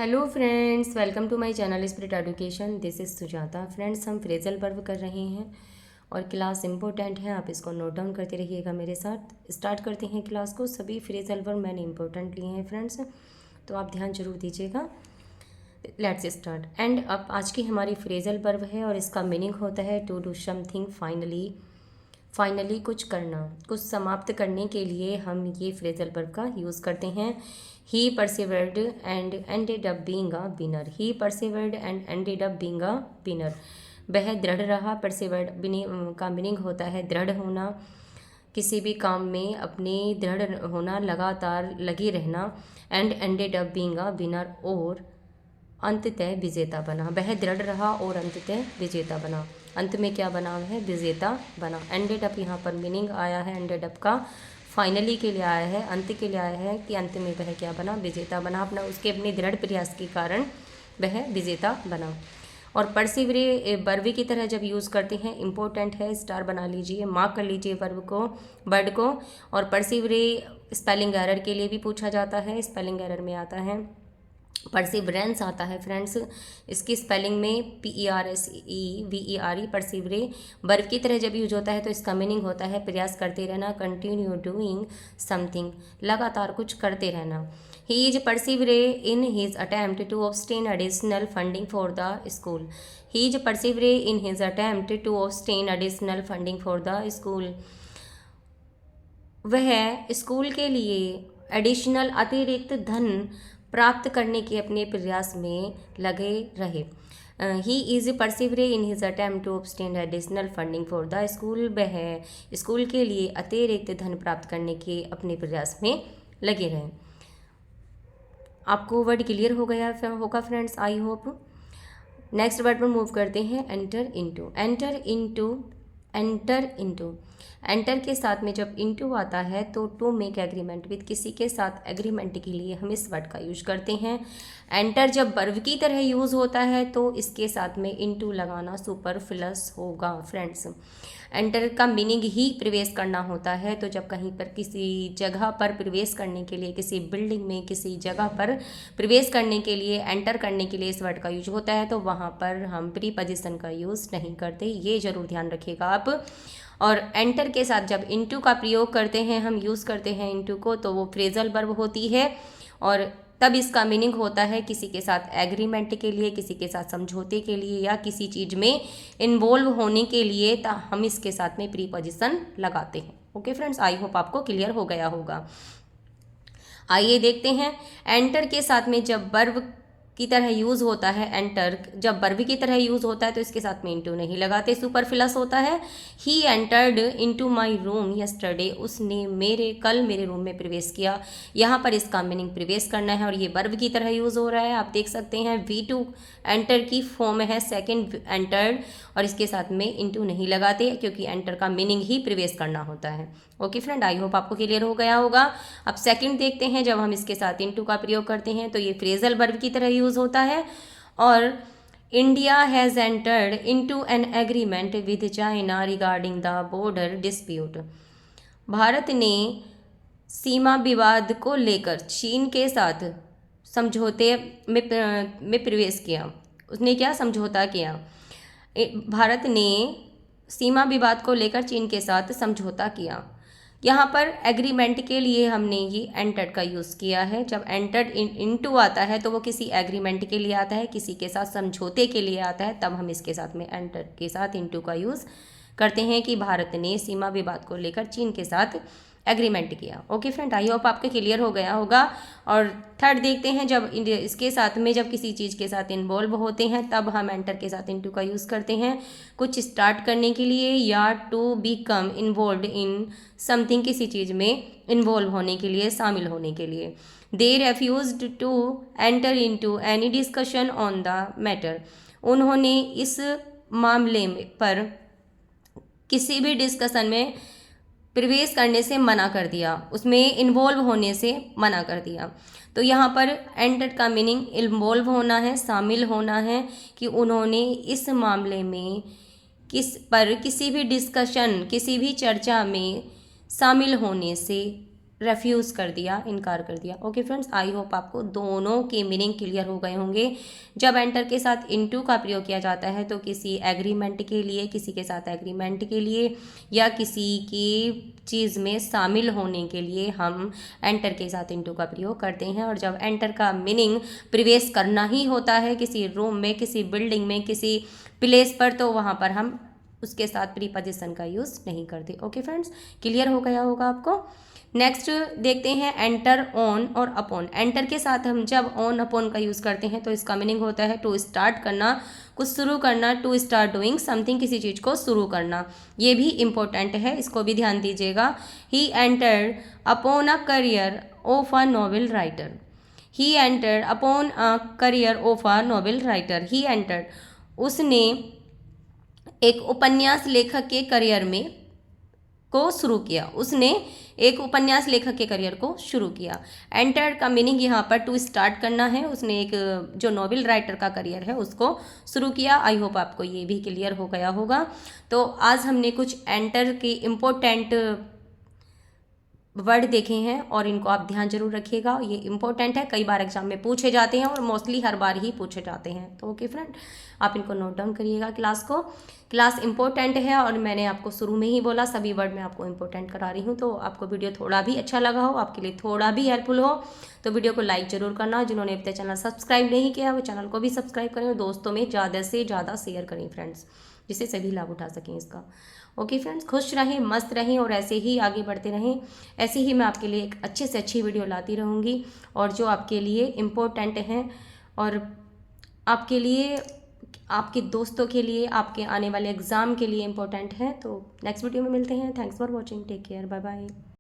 Hello friends, welcome to my channel spirit education. This is Sujata. Friends, हम phrasal verb कर रहे हैं और क्लास इम्पोर्टेंट है, आप इसको नोट डाउन करते रहिएगा मेरे साथ। स्टार्ट करते हैं क्लास को। सभी फ्रेजल वर्ब मैंने इम्पोर्टेंट लिए हैं फ्रेंड्स, तो आप ध्यान जरूर दीजिएगा। Let's start. एंड अब आज की हमारी फ्रेजल वर्ब है और इसका मीनिंग होता है to do something finally. Finally कुछ करना, कुछ समाप्त करने के लिए हम ये फ्रेजल वर्ब का यूज़ करते हैं। He persevered and ended up being a winner. He persevered and ended up being a winner. वह दृढ़ रहा। परसिवर्ड का मीनिंग होता है दृढ़ होना, किसी भी काम में अपने दृढ़ होना, लगातार लगे रहना। And ended up being a winner, और अंततः विजेता बना। वह दृढ़ रहा और अंततः विजेता बना। अंत में क्या बना है? विजेता बना। एंडेड अप यहाँ पर मीनिंग आया है एंडेड अप का, फाइनली के लिए आया है, अंत के लिए आया है कि अंत में वह क्या बना? विजेता बना। उसके अपने दृढ़ प्रयास के कारण वह विजेता बना। और परसिवरे वर्ब की तरह जब यूज़ करते हैं, इंपॉर्टेंट है, स्टार बना लीजिए, मार्क कर लीजिए वर्ब को, वर्ड को। और परसिवरे स्पेलिंग एरर के लिए भी पूछा जाता है, स्पेलिंग एरर में आता है। परसिवरेंस आता है फ्रेंड्स, इसकी स्पेलिंग में PERSEVERE। परसिवरे वर्ब की तरह जब यूज होता है तो इसका मीनिंग होता है प्रयास करते रहना, कंटिन्यू डूइंग समथिंग, लगातार कुछ करते रहना। He is persevere in his attempt to obtain additional funding for the school. He is persevere in his attempt to obtain additional funding for the school. वह स्कूल के लिए एडिशनल अतिरिक्त धन प्राप्त करने के अपने प्रयास में लगे रहे। He is persevere in his attempt to obtain additional funding for the school. वह स्कूल के लिए अतिरिक्त धन प्राप्त करने के अपने प्रयास में लगे रहे। आपको वर्ड क्लियर हो गया होगा friends, I hope. Next word पर मूव करते हैं, enter into. Enter into, enter into. Enter के साथ में जब इनटू आता है तो टू मेक एग्रीमेंट विद, किसी के साथ एग्रीमेंट के लिए हम इस वर्ड का यूज करते हैं। एंटर जब वर्ब की तरह यूज होता है तो इसके साथ में इनटू लगाना सुपरफ्लस होगा फ्रेंड्स। एंटर का मीनिंग ही प्रवेश करना होता है, तो जब कहीं पर किसी जगह पर प्रवेश करने के लिए, किसी बिल्डिंग में किसी जगह पर प्रवेश करने के लिए, एंटर करने के लिए इस वर्ड का यूज होता है, तो वहाँ पर हम प्रीपोजिशन का यूज़ नहीं करते, ये जरूर ध्यान रखिएगा आप। और एंटर के साथ जब इनटू का प्रयोग करते हैं, हम यूज़ करते हैं इनटू को, तो वो फ्रेजल वर्ब होती है और तब इसका मीनिंग होता है किसी के साथ एग्रीमेंट के लिए, किसी के साथ समझौते के लिए, या किसी चीज़ में इन्वॉल्व होने के लिए हम इसके साथ में प्रीपोजिशन लगाते हैं। ओके फ्रेंड्स, आई होप आपको क्लियर हो गया होगा। आइए देखते हैं, एंटर के साथ में जब वर्ब की तरह यूज़ होता है, एंटर जब वर्ब की तरह यूज़ होता है तो इसके साथ में इनटू नहीं लगाते, सुपरफ्लस होता है। He entered into my room yesterday, उसने कल मेरे रूम में प्रवेश किया। यहाँ पर इसका मीनिंग प्रवेश करना है और ये वर्ब की तरह यूज़ हो रहा है, आप देख सकते हैं। V2 एंटर की फॉर्म है, सेकेंड एंटर्ड, और इसके साथ में इनटू नहीं लगाते क्योंकि एंटर का मीनिंग ही प्रवेश करना होता है। ओके फ्रेंड, आई होप आपको क्लियर हो गया होगा। अब सेकंड देखते हैं, जब हम इसके साथ इनटू का प्रयोग करते हैं तो ये फ्रेजल वर्ब की तरह यूज होता है। और India has entered into an agreement with China regarding the border dispute. Bharat ने सीमा विवाद को लेकर चीन के साथ समझौते में प्रवेश किया। उसने क्या समझौता किया? भारत ने सीमा विवाद को लेकर चीन के साथ समझौता किया। यहाँ पर एग्रीमेंट के लिए हमने ये एंटर्ड का यूज़ किया है। जब एंटर्ड इनटू आता है तो वो किसी एग्रीमेंट के लिए आता है, किसी के साथ समझौते के लिए आता है, तब हम इसके साथ में एंटर्ड के साथ इनटू का यूज़ करते हैं कि भारत ने सीमा विवाद को लेकर चीन के साथ एग्रीमेंट किया। ओके फ्रेंड, आई होप आपके क्लियर हो गया होगा। और थर्ड देखते हैं, जब इसके साथ में जब किसी चीज़ के साथ इन्वॉल्व होते हैं तब हम एंटर के साथ इनटू का यूज़ करते हैं, कुछ स्टार्ट करने के लिए या to become involve in something, किसी चीज़ में इन्वॉल्व होने के लिए, शामिल होने के लिए। They refused to enter into any discussion on the matter. उन्होंने इस मामले पर किसी भी डिस्कशन में प्रवेश करने से मना कर दिया, उसमें इन्वॉल्व होने से मना कर दिया। तो यहाँ पर एंटर का मीनिंग इन्वॉल्व होना है, शामिल होना है, कि उन्होंने इस मामले में किसी भी डिस्कशन, किसी भी चर्चा में शामिल होने से रेफ्यूज़ कर दिया, इनकार कर दिया। ओके फ्रेंड्स, आई होप आपको दोनों के मीनिंग क्लियर हो गए होंगे। जब एंटर के साथ इनटू का प्रयोग किया जाता है तो किसी एग्रीमेंट के लिए, किसी के साथ एग्रीमेंट के लिए या किसी की चीज़ में शामिल होने के लिए हम एंटर के साथ इनटू का प्रयोग करते हैं। और जब एंटर का मीनिंग प्रवेश करना ही होता है किसी रूम में, किसी बिल्डिंग में, किसी प्लेस पर, तो वहाँ पर हम उसके साथ प्रीपोजिशन का यूज़ नहीं करते। ओके फ्रेंड्स, क्लियर हो गया होगा आपको। नेक्स्ट देखते हैं एंटर ऑन और अपॉन। एंटर के साथ हम जब ऑन अपॉन का यूज़ करते हैं तो इसका मीनिंग होता है टू स्टार्ट करना, कुछ शुरू करना, टू स्टार्ट डूइंग समथिंग, किसी चीज़ को शुरू करना। ये भी इम्पोर्टेंट है, इसको भी ध्यान दीजिएगा। He entered upon a career of a novel writer. He entered upon a career of a novel writer. He entered, उसने एक उपन्यास लेखक के करियर में को शुरू किया। उसने एक उपन्यास लेखक के करियर को शुरू किया। एंटर्ड का मीनिंग यहाँ पर टू स्टार्ट करना है। उसने एक जो नॉवेल राइटर का करियर है उसको शुरू किया। आई होप आपको ये भी क्लियर हो गया होगा। तो आज हमने कुछ एंटर के इम्पोर्टेंट वर्ड देखे हैं और इनको आप ध्यान जरूर रखिएगा, ये इंपॉर्टेंट है, कई बार एग्जाम में पूछे जाते हैं और मोस्टली हर बार ही पूछे जाते हैं। तो ओके फ्रेंड, आप इनको नोट डाउन करिएगा क्लास को। क्लास इंपॉर्टेंट है और मैंने आपको शुरू में ही बोला सभी वर्ड मैं आपको इंपॉर्टेंट करा रही हूँ। तो आपको वीडियो थोड़ा भी अच्छा लगा हो, आपके लिए थोड़ा भी हेल्पफुल हो तो वीडियो को लाइक जरूर करना। जिन्होंने अब तक चैनल सब्सक्राइब नहीं किया वो चैनल को भी सब्सक्राइब करें और दोस्तों में ज़्यादा से ज़्यादा शेयर करें फ्रेंड्स, जिससे सभी लाभ उठा सकें इसका। ओके फ्रेंड्स, खुश रहें, मस्त रहें और ऐसे ही आगे बढ़ते रहें। ऐसे ही मैं आपके लिए एक अच्छे से अच्छी वीडियो लाती रहूँगी और जो आपके लिए इम्पोर्टेंट हैं और आपके लिए, आपके दोस्तों के लिए, आपके आने वाले एग्ज़ाम के लिए इम्पोर्टेंट है। तो नेक्स्ट वीडियो में मिलते हैं। Thanks for watching, take care, bye bye.